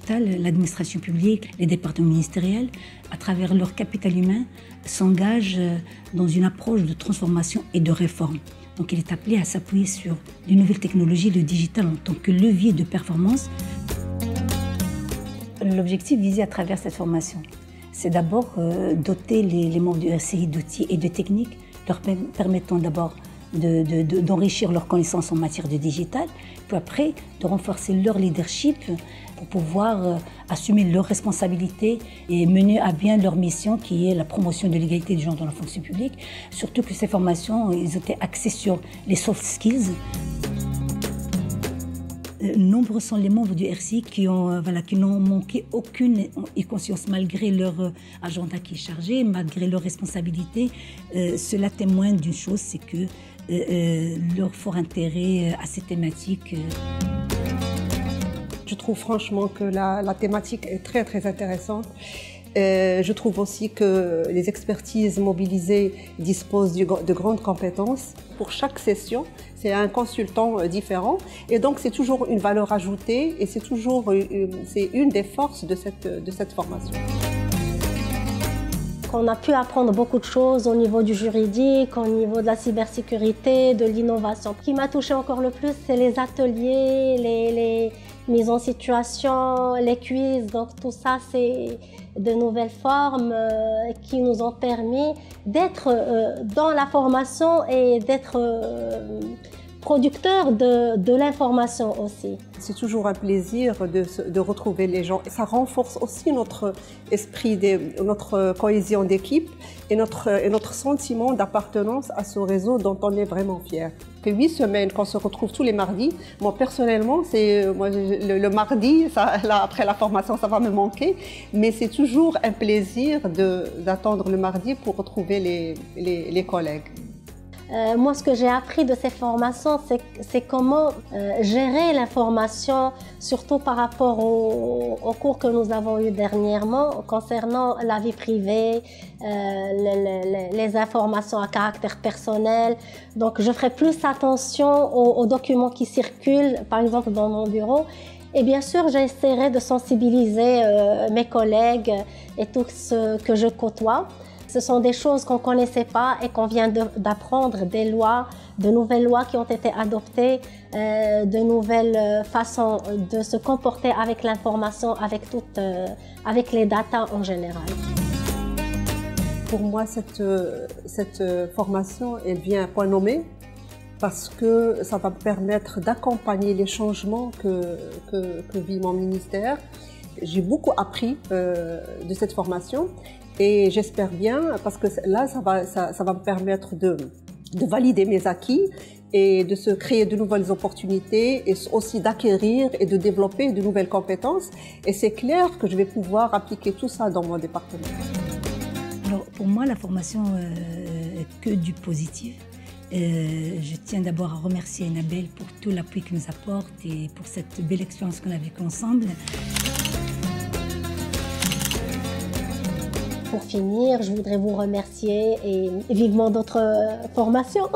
digital, l'administration publique, les départements ministériels, à travers leur capital humain, s'engagent dans une approche de transformation et de réforme. Donc, il est appelé à s'appuyer sur les nouvelles technologies, le digital en tant que levier de performance. L'objectif visé à travers cette formation, c'est d'abord doter les membres du RCI d'outils et de techniques leur permettant d'abord d'enrichir leurs connaissances en matière de digital, puis après de renforcer leur leadership pour pouvoir assumer leurs responsabilités et mener à bien leur mission qui est la promotion de l'égalité des genres dans la fonction publique. Surtout que ces formations, ils étaient axées sur les soft skills. Nombreux sont les membres du RCI qui n'ont manqué aucune conscience malgré leur agenda qui est chargé, malgré leurs responsabilités. Cela témoigne d'une chose, c'est que leur fort intérêt à ces thématiques. Je trouve franchement que la thématique est très très intéressante. Je trouve aussi que les expertises mobilisées disposent de grandes compétences. Pour chaque session, c'est un consultant différent et donc c'est toujours une valeur ajoutée et c'est une des forces de cette formation. On a pu apprendre beaucoup de choses au niveau du juridique, au niveau de la cybersécurité, de l'innovation. Ce qui m'a touchée encore le plus, c'est les ateliers, les mises en situation, les quiz. Donc tout ça, c'est de nouvelles formes qui nous ont permis d'être dans la formation et d'être producteurs de l'information aussi. C'est toujours un plaisir de retrouver les gens. Ça renforce aussi notre esprit, notre cohésion d'équipe et notre sentiment d'appartenance à ce réseau dont on est vraiment fiers. Ça fait 8 semaines qu'on se retrouve tous les mardis. Moi, personnellement, le mardi, là, après la formation, ça va me manquer. Mais c'est toujours un plaisir d'attendre le mardi pour retrouver les collègues. Moi, ce que j'ai appris de ces formations, c'est comment gérer l'information, surtout par rapport aux cours que nous avons eus dernièrement concernant la vie privée, les informations à caractère personnel. Donc, je ferai plus attention aux documents qui circulent, par exemple dans mon bureau. Et bien sûr, j'essaierai de sensibiliser mes collègues et tous ceux que je côtoie. Ce sont des choses qu'on ne connaissait pas et qu'on vient d'apprendre, des lois, de nouvelles lois qui ont été adoptées, de nouvelles façons de se comporter avec l'information, avec les datas en général. Pour moi, cette formation, elle vient à point nommé parce que ça va me permettre d'accompagner les changements que vit mon ministère. J'ai beaucoup appris de cette formation. Et j'espère bien, parce que là, ça va me permettre de valider mes acquis et de se créer de nouvelles opportunités et aussi d'acquérir et de développer de nouvelles compétences. Et c'est clair que je vais pouvoir appliquer tout ça dans mon département. Alors, pour moi, la formation est que du positif. Je tiens d'abord à remercier Enabel pour tout l'appui qu'elle nous apporte et pour cette belle expérience qu'on a vécue ensemble. Pour finir, je voudrais vous remercier et vivement d'autres formations.